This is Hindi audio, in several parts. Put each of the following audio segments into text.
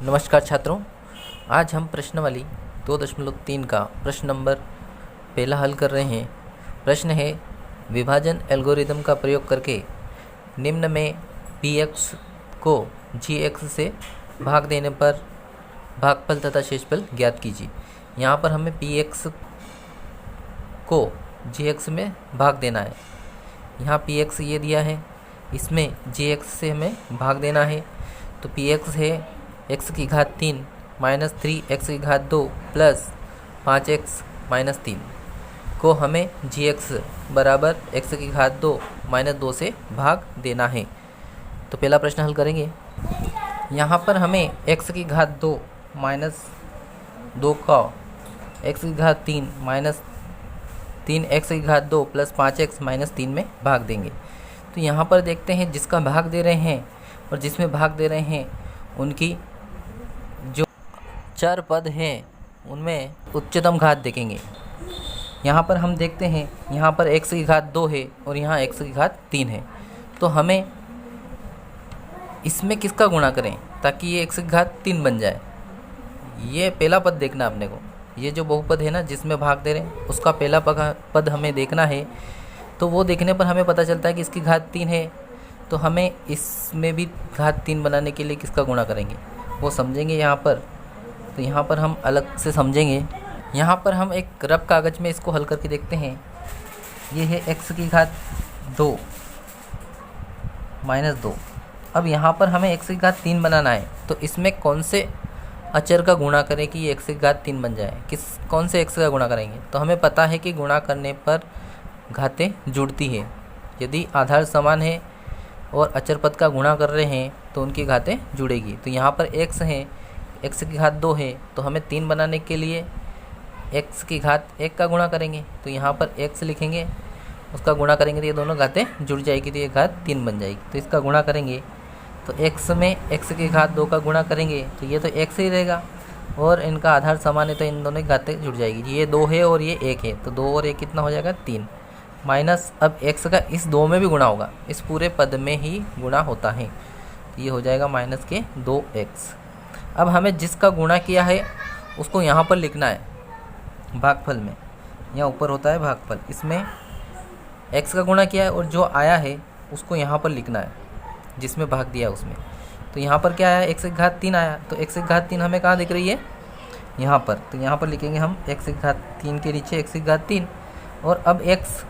नमस्कार छात्रों, आज हम प्रश्नावली 2.3 का प्रश्न नंबर पहला हल कर रहे हैं। प्रश्न है, विभाजन एल्गोरिदम का प्रयोग करके निम्न में px को gx से भाग देने पर भागफल तथा शेषफल ज्ञात कीजिए। यहाँ पर हमें px को gx में भाग देना है। यहाँ px ये दिया है, इसमें gx से हमें भाग देना है। तो px है x की घात 3 माइनस 3x की घात 2 प्लस 5x माइनस 3 को हमें gx बराबर x की घात 2 माइनस 2 से भाग देना है। तो पहला प्रश्न हल करेंगे। यहाँ पर हमें x की घात 2 माइनस 2 का x की घात 3 माइनस 3x की घात 2 प्लस 5x माइनस 3 में भाग देंगे। तो यहाँ पर देखते हैं जिसका भाग दे रहे हैं और जिसमें भाग दे रहे हैं उनकी जो चर पद हैं उनमें उच्चतम घात देखेंगे। यहाँ पर हम देखते हैं, यहाँ पर x की घात 2 है और यहाँ x की घात 3 है। तो हमें इसमें किसका गुणा करें ताकि ये x की घात 3 बन जाए। ये पहला पद देखना अपने को, ये जो बहुपद है ना जिसमें भाग दे रहे हैं उसका पहला पद हमें देखना है। तो वो देखने पर हमें पता चलता है कि इसकी घात 3 है, तो हमें इसमें भी घात 3 बनाने के लिए किसका गुणा करेंगे वो समझेंगे यहाँ पर। तो यहाँ पर हम अलग से समझेंगे। यहाँ पर हम एक रफ कागज़ में इसको हल करके देखते हैं। ये है x की घात 2 माइनस 2। अब यहाँ पर हमें x की घात 3 बनाना है, तो इसमें कौन से अचर का गुणा करें कि ये x की घात 3 बन जाए। कौन से x का गुणा करेंगे। तो हमें पता है कि गुणा करने पर घातें जुड़ती है। यदि आधार समान है और अचर पद का गुणा कर रहे हैं तो उनकी घातें जुड़ेगी। तो यहाँ पर x है, x की घात 2 है, तो हमें 3 बनाने के लिए x की घात 1 का गुणा करेंगे। तो यहाँ पर x लिखेंगे, उसका गुणा करेंगे तो ये दोनों घातें जुड़ जाएगी, तो ये घात 3 बन जाएगी। तो इसका गुणा करेंगे तो x में x की घात 2 का गुणा करेंगे तो ये तो x ही रहेगा और इनका आधार समान है तो इन दोनों की घातें जुड़ जाएगी। ये 2 है और ये 1 है, तो 2 और 1 कितना हो जाएगा 3 माइनस अब x का इस 2 में भी गुणा होगा, इस पूरे पद में ही गुणा होता है। ये हो जाएगा माइनस के 2x। अब हमें जिसका गुणा किया है उसको यहाँ पर लिखना है भागफल में। यहाँ ऊपर होता है भागफल, इसमें x का गुणा किया है और जो आया है उसको यहाँ पर लिखना है जिसमें भाग दिया है उसमें। तो यहाँ पर क्या आया, x की घात 3 आया, तो x की घात 3 हमें कहाँ दिख रही है यहाँ पर। तो यहाँ पर लिखेंगे हम x की घात 3 के नीचे x की घात 3। और अब x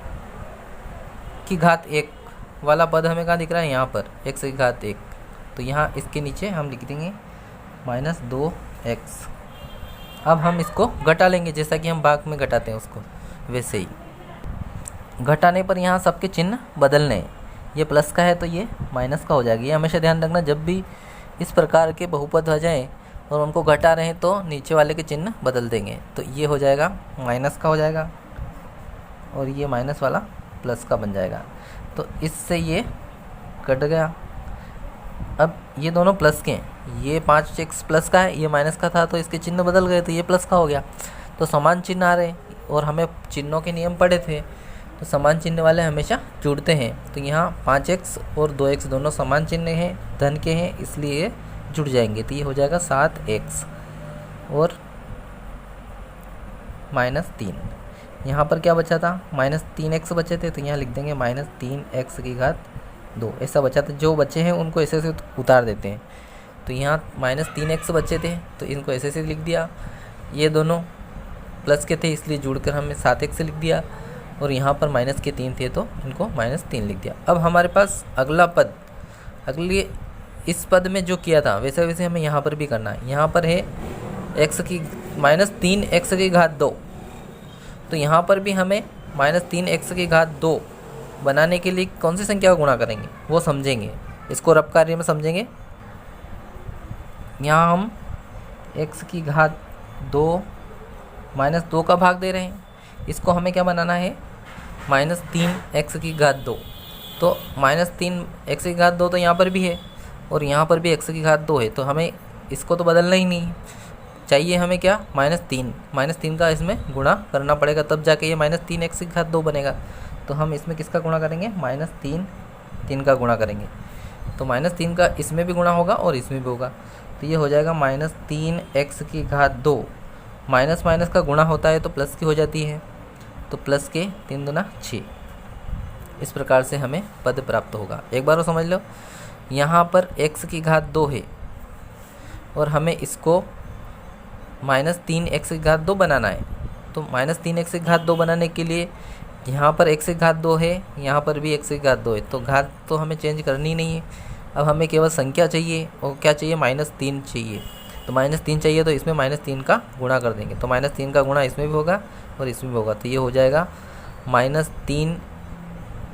की घात 1 वाला पद हमें कहाँ दिख रहा है यहाँ पर x की घात 1। तो यहाँ इसके नीचे हम लिख देंगे माइनस 2x। अब हम इसको घटा लेंगे जैसा कि हम भाग में घटाते हैं उसको, वैसे ही घटाने पर यहाँ सबके चिन्ह बदलने हैं। ये प्लस का है तो ये माइनस का हो जाएगा। ये हमेशा ध्यान रखना, जब भी इस प्रकार के बहुपद हो जाए और उनको घटा रहे हैं तो नीचे वाले के चिन्ह बदल देंगे। तो ये हो जाएगा माइनस का हो जाएगा और ये माइनस वाला प्लस का बन जाएगा। तो इससे ये कट गया। अब ये दोनों प्लस के हैं, ये 5x प्लस का है, ये माइनस का था, तो इसके चिन्ह बदल गए तो ये प्लस का हो गया। तो समान चिन्ह आ रहे और हमें चिन्हों के नियम पढ़े थे, तो समान चिन्ह वाले हमेशा जुड़ते हैं। तो यहाँ 5x और 2x दोनों समान चिन्ह हैं, धन के हैं, इसलिए ये जुड़ जाएंगे। तो ये हो जाएगा 7x और माइनस 3। यहाँ पर क्या बचा था, माइनस 3x बचे थे, तो यहाँ लिख देंगे माइनस 3x की घात 2। ऐसा बचा था, जो बचे हैं उनको ऐसे से उतार देते हैं। तो यहाँ माइनस 3x बचे थे तो इनको ऐसे से लिख दिया। ये दोनों प्लस के थे इसलिए जुड़कर हमने 7x लिख दिया और यहाँ पर माइनस के 3 थे तो इनको माइनस 3 लिख दिया। अब हमारे पास अगला पद, अगले इस पद में जो किया था वैसे वैसे हमें यहाँ पर भी करना है। यहाँ पर है x की माइनस 3x की घात 2, तो यहाँ पर भी हमें माइनस 3x की घात 2 बनाने के लिए कौन सी संख्या का गुणा करेंगे वो समझेंगे। इसको रफ कार्य में समझेंगे। यहाँ हम x की घात 2 माइनस 2 का भाग दे रहे हैं, इसको हमें क्या बनाना है माइनस 3x की घात 2। तो माइनस 3x की घात 2 तो यहाँ पर भी है और यहाँ पर भी x की घात 2 है, तो हमें इसको तो बदलना ही नहीं चाहिए। हमें क्या माइनस 3 का इसमें गुणा करना पड़ेगा, तब जाके ये माइनस 3x की घात 2 बनेगा। तो हम इसमें किसका गुणा करेंगे, माइनस 3 का गुणा करेंगे। तो -3 का इसमें भी गुणा होगा और इसमें भी होगा। तो ये हो जाएगा -3x²। माइनस माइनस का गुणा होता है तो प्लस की हो जाती है, तो प्लस के 3 दूना 6। इस प्रकार से हमें पद प्राप्त होगा। एक बार और समझ लो, यहाँ पर x² है और हमें इसको -3x² बनाना है। तो -3x² बनाने के लिए यहाँ पर x² है, यहाँ पर भी x² है, तो घात तो हमें चेंज करनी नहीं है। अब हमें केवल संख्या चाहिए, और क्या चाहिए, -3 चाहिए। तो -3 चाहिए तो इसमें -3 का गुणा कर देंगे, तो -3 का गुणा इसमें भी होगा और इसमें भी होगा। तो ये हो जाएगा -3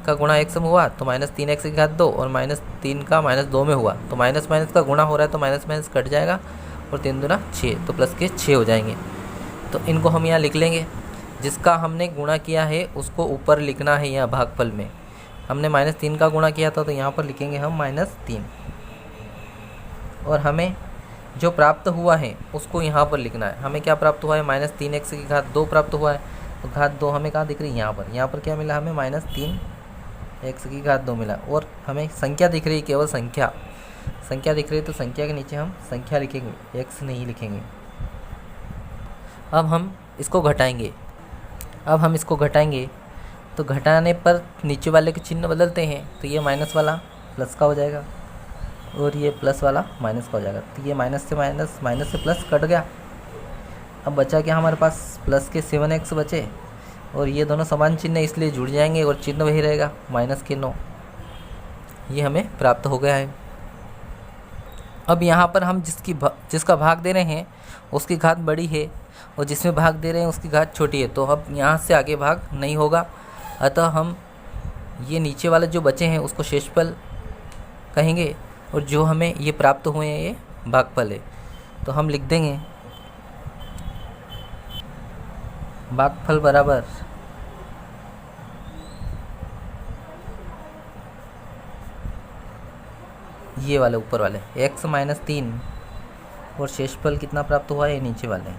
का गुणा x में हुआ तो -3x² और -3 का -2 में हुआ तो माइनस माइनस का गुणा हो रहा है तो माइनस माइनस कट जाएगा और 3 दूना 6, तो प्लस के 6 हो जाएंगे। तो इनको हम यहाँ लिख लेंगे। जिसका हमने गुणा किया है उसको ऊपर लिखना है, यहाँ भागफल में हमने -3 का गुणा किया था तो यहाँ पर लिखेंगे हम -3, और हमें जो प्राप्त हुआ है उसको यहाँ पर लिखना है। हमें क्या प्राप्त हुआ है, -3x² प्राप्त हुआ है, तो घात 2 हमें कहाँ दिख रही है, यहाँ पर क्या मिला हमें, -3x² मिला। और हमें संख्या दिख रही है, केवल संख्या दिख रही है, तो संख्या के नीचे हम संख्या लिखेंगे, x नहीं लिखेंगे। अब हम इसको घटाएंगे, तो घटाने पर नीचे वाले के चिन्ह बदलते हैं, तो ये माइनस वाला प्लस का हो जाएगा और ये प्लस वाला माइनस का हो जाएगा। तो ये माइनस से प्लस कट गया। अब बचा क्या हमारे पास, प्लस के 7x बचे, और ये दोनों समान चिन्ह इसलिए जुड़ जाएंगे और चिन्ह वही रहेगा, -9। ये हमें प्राप्त हो गया है। अब यहाँ पर हम जिसका भाग दे रहे हैं उसकी घात बड़ी है और जिसमें भाग दे रहे हैं उसकी घात छोटी है, तो अब यहाँ से आगे भाग नहीं होगा। अतः हम ये नीचे वाले जो बचे हैं उसको शेषफल कहेंगे, और जो हमें ये प्राप्त हुए हैं ये भागफल है। तो हम लिख देंगे भागफल बराबर ये वाले ऊपर वाले x -3, और शेषफल कितना प्राप्त हुआ है, ये नीचे वाले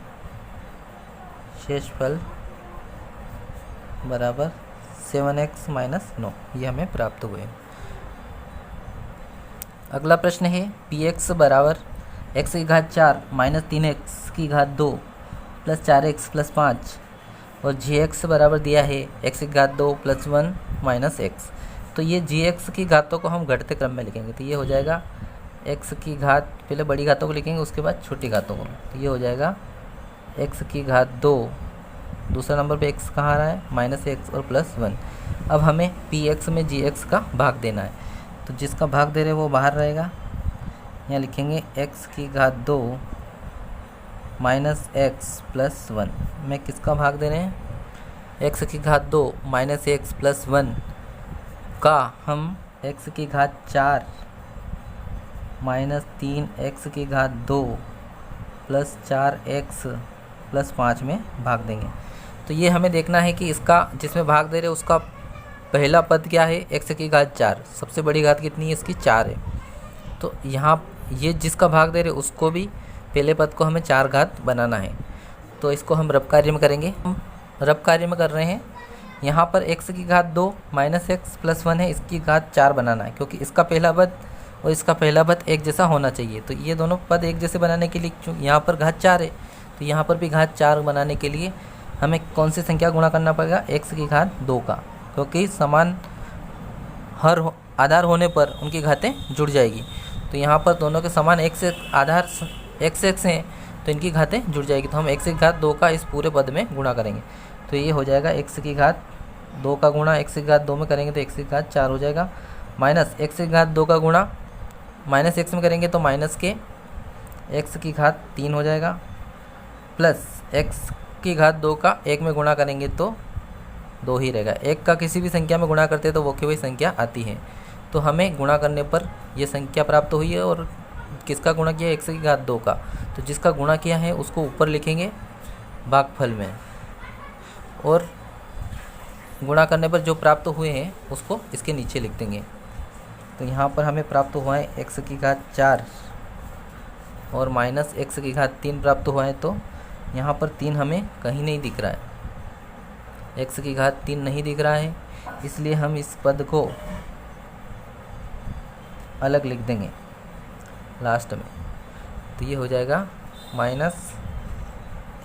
शेषफल बराबर 7x - 9, ये हमें प्राप्त हुए। अगला प्रश्न है px बराबर x⁴ -3x² + 4x + 5, और gx बराबर दिया है x⁴ + 1 - x। तो ये gx की घातों को हम घटते क्रम में लिखेंगे, तो ये हो जाएगा x की घात, पहले बड़ी घातों को लिखेंगे उसके बाद छोटी घातों को। तो ये हो जाएगा x⁴, दूसरा नंबर पे x कहाँ आ रहा है, -x और +1। अब हमें px में gx का भाग देना है, तो जिसका भाग दे रहे हैं वो बाहर रहेगा। यहाँ लिखेंगे x⁴ -x + 1 में किसका भाग दे रहे हैं, x⁴ -x + 1 का हम x⁴ -3x⁴ + 4x + 5 में भाग देंगे। तो ये हमें देखना है कि इसका जिसमें भाग दे रहे उसका पहला पद क्या है, x⁴ सबसे बड़ी घात कितनी है, इसकी 4 है। तो यहाँ ये जिसका भाग दे रहे उसको भी पहले पद को हमें 4 घात बनाना है। तो इसको हम रब कार्य में करेंगे। हम रब कार्य में कर रहे हैं, यहाँ पर x⁴ -x + 1 है, इसकी घात 4 बनाना है, क्योंकि इसका पहला पद और इसका पहला पद एक जैसा होना चाहिए। तो ये दोनों पद एक जैसे बनाने के लिए, यहाँ पर घात 4 है तो यहाँ पर भी घात 4 बनाने के लिए हमें कौन सी संख्या गुणा करना पड़ेगा, x⁴ का, क्योंकि समान हर आधार होने पर उनकी घातें जुड़ जाएगी। तो यहाँ पर दोनों के समान आधार x हैं तो इनकी घातें जुड़ जाएगी। तो हम x⁴ का इस पूरे पद में गुणा करेंगे, तो ये हो जाएगा x⁴ का गुणा x⁴ में करेंगे तो x⁴ हो जाएगा, माइनस x⁴ का गुणा -x में करेंगे तो माइनस के x⁴ हो जाएगा, प्लस x⁴ का 1 में गुणा करेंगे तो 2 ही रहेगा। 1 का किसी भी संख्या में गुणा करते हैं तो वो की वही संख्या आती है। तो हमें गुणा करने पर ये संख्या प्राप्त हुई है, और किसका गुणा किया, x⁴ का। तो जिसका गुणा किया है उसको ऊपर लिखेंगे भागफल में, और गुणा करने पर जो प्राप्त हुए हैं उसको इसके नीचे लिख देंगे। तो यहाँ पर हमें प्राप्त हुआ है x⁴ और -x⁴ प्राप्त हुआ है, तो यहाँ पर 3 हमें कहीं नहीं दिख रहा है, x⁴ नहीं दिख रहा है, इसलिए हम इस पद को अलग लिख देंगे लास्ट में। तो ये हो जाएगा माइनस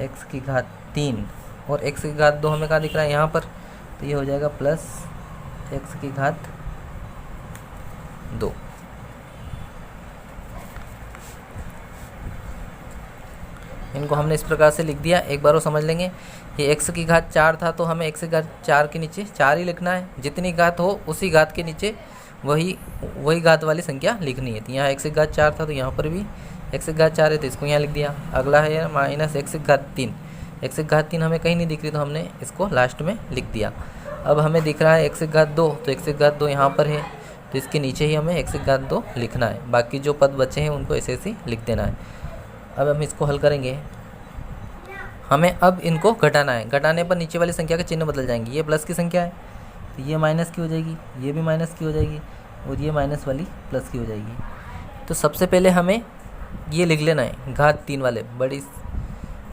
एक्स की घात 3 और एक्स की घात 2 हमें कहाँ दिख रहा है यहाँ पर, तो ये हो जाएगा प्लस एक्स की घात 2। इनको हमने इस प्रकार से लिख दिया। एक बार वो समझ लेंगे। ये x की घात 4 था तो हमें x की घात 4 के नीचे 4 ही लिखना है। जितनी घात हो उसी घात के नीचे वही घात वाली संख्या लिखनी है। तो यहाँ x की घात 4 था तो यहाँ पर भी x की घात 4 है तो इसको यहाँ लिख दिया। अगला है माइनस x की घात 3। x की घात 3 हमें कहीं नहीं दिख रही तो हमने इसको लास्ट में लिख दिया। अब हमें दिख रहा है x की घात 2, तो x की घात 2 यहाँ पर है तो इसके नीचे ही हमें x की घात 2 लिखना है। बाकी जो पद बचे हैं उनको ऐसे ऐसे लिख देना है। अब हम इसको हल करेंगे। हमें अब इनको घटाना है। घटाने पर नीचे वाली संख्या के चिन्ह बदल जाएंगे। ये प्लस की संख्या है तो ये माइनस की हो जाएगी, ये भी माइनस की हो जाएगी और ये माइनस वाली प्लस की हो जाएगी। तो सबसे पहले हमें ये लिख लेना है घात 3 वाले बड़ी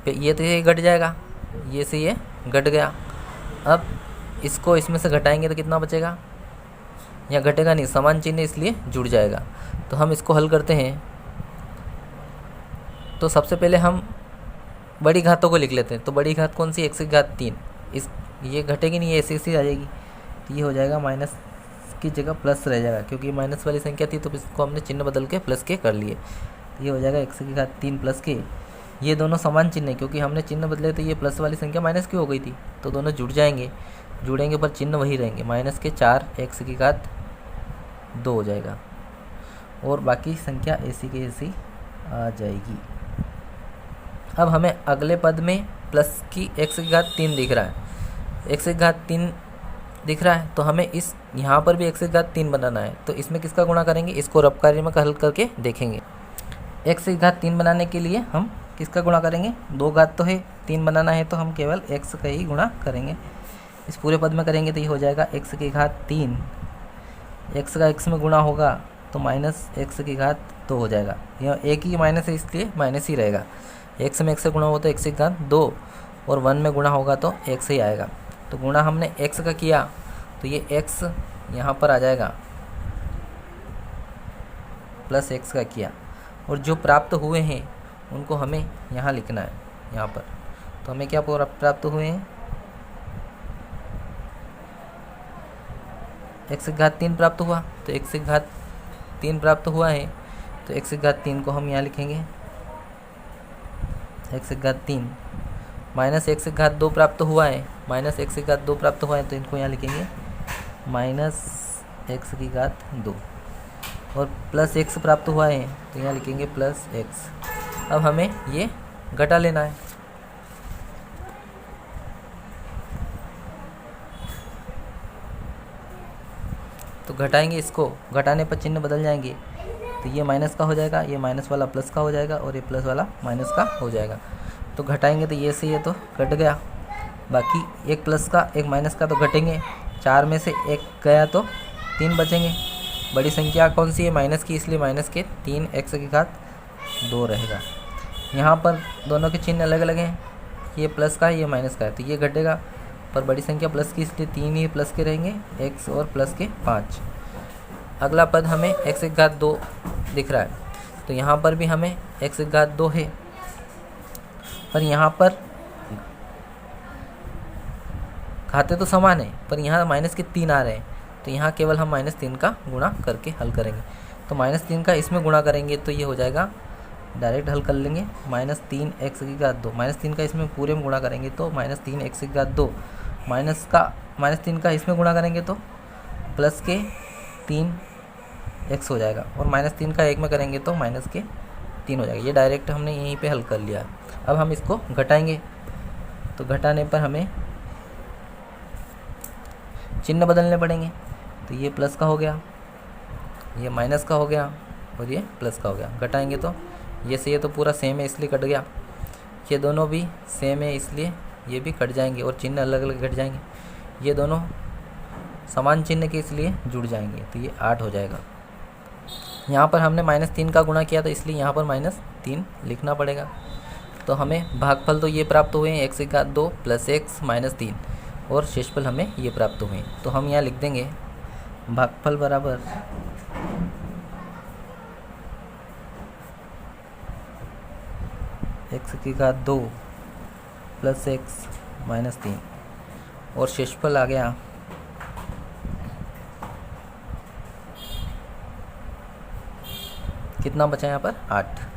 पे, ये तो ये घट जाएगा, ये से ये घट गया। अब इसको इसमें से घटाएंगे तो कितना बचेगा, या घटेगा नहीं, समान चिन्ह इसलिए जुड़ जाएगा। तो हम इसको हल करते हैं। तो सबसे पहले हम बड़ी घातों को लिख लेते हैं। तो बड़ी घात कौन सी, x की घात 3। इस ये घटेगी नहीं, ये ऐसे ऐसे आ जाएगी तो ये हो जाएगा माइनस की जगह प्लस रह जाएगा, क्योंकि माइनस वाली संख्या थी तो इसको हमने चिन्ह बदल के प्लस के कर लिए। तो ये हो जाएगा x की घात 3 प्लस के, ये दोनों समान चिन्ह है क्योंकि हमने चिन्ह बदले तो ये प्लस वाली संख्या माइनस की हो गई थी तो दोनों जुड़ जाएंगे। जुड़ेंगे पर चिन्ह वही रहेंगे, माइनस के 4 x की घात 2 हो जाएगा और बाकी संख्या ऐसी की ऐसी आ जाएगी। अब हमें अगले पद में प्लस की x की घात 3 दिख रहा है, x की घात 3 दिख रहा है तो हमें इस यहाँ पर भी x की घात 3 बनाना है। तो इसमें किसका गुणा करेंगे, इसको रब कार्य में हल करके देखेंगे। x की घात 3 बनाने के लिए हम किसका गुणा करेंगे, 2 घात तो है, 3 बनाना है तो हम केवल x का ही गुणा करेंगे। इस पूरे पद में करेंगे तो ये हो जाएगा x की घात 3, x का x में गुणा होगा तो माइनस x की घात 2 हो जाएगा। यह एक ही माइनस है इसलिए माइनस ही रहेगा। x में x से गुणा हो तो x की घात 2 और 1 में गुणा होगा तो x ही आएगा। तो गुणा हमने x का किया तो ये x यहाँ पर आ जाएगा, प्लस x का किया और जो प्राप्त हुए हैं उनको हमें यहाँ लिखना है यहाँ पर। तो हमें क्या प्राप्त हुए हैं, x की घात 3 प्राप्त हुआ तो x की घात 3 प्राप्त हुआ है तो x की घात 3 को हम यहाँ लिखेंगे x की घात 3 माइनस x की घात 2 प्राप्त हुआ है, माइनस x की घात 2 प्राप्त हुआ है तो इनको यहाँ लिखेंगे माइनस x की घात 2 और प्लस x प्राप्त हुआ है तो यहाँ लिखेंगे प्लस x। अब हमें ये घटा लेना है। तो घटाएंगे, इसको घटाने पर चिन्ह बदल जाएंगे तो ये माइनस का हो जाएगा, ये माइनस वाला प्लस का हो जाएगा और ये प्लस वाला माइनस का हो जाएगा। तो घटाएंगे तो ये से ये तो घट गया, बाकी एक प्लस का एक माइनस का तो घटेंगे। 4 में से एक गया तो 3 बचेंगे। बड़ी संख्या कौन सी है, माइनस की, इसलिए माइनस के 3 x की घात 2 रहेगा। यहाँ पर दोनों के चिन्ह अलग अलग हैं, ये प्लस का है ये माइनस का है तो ये घटेगा, पर बड़ी संख्या प्लस की इसलिए 3 ही प्लस के रहेंगे, x और प्लस के 5। अगला पद हमें x की घात 2 दिख रहा है तो यहाँ पर भी हमें x की घात 2 है, पर यहाँ पर घाते तो समान है पर यहाँ माइनस के 3 आ रहे हैं तो यहाँ केवल हम माइनस 3 का गुणा करके हल करेंगे। तो माइनस 3 का इसमें गुणा करेंगे तो ये हो जाएगा, डायरेक्ट हल कर लेंगे, माइनस 3 x की घात 2, माइनस 3 का इसमें पूरे में गुणा करेंगे तो माइनस 3 x की घात 2, माइनस 3 का इसमें गुणा करेंगे तो प्लस के 3 x हो जाएगा और माइनस 3 का 1 में करेंगे तो माइनस के 3 हो जाएगा। ये डायरेक्ट हमने यहीं पे हल कर लिया। अब हम इसको घटाएंगे तो घटाने पर हमें चिन्ह बदलने पड़ेंगे। तो ये प्लस का हो गया, ये माइनस का हो गया और ये प्लस का हो गया। घटाएंगे तो ये से ये तो पूरा सेम है इसलिए कट गया, ये दोनों भी सेम है इसलिए ये भी कट जाएंगे और चिन्ह अलग अलग घट जाएंगे। ये दोनों समान चिन्ह के इसलिए जुड़ जाएंगे तो ये 8 हो जाएगा। यहाँ पर हमने माइनस 3 का गुणा किया तो इसलिए यहाँ पर माइनस 3 लिखना पड़ेगा। तो हमें भागफल तो ये प्राप्त हुए हैं, x की घात 2 प्लस x माइनस 3 और शेषफल हमें ये प्राप्त हुए हैं। तो हम यहाँ लिख देंगे भागफल बराबर एक्स की घात 2 प्लस एक्स माइनस 3 और शेषफल आ गया कितना बचा यहाँ पर 8।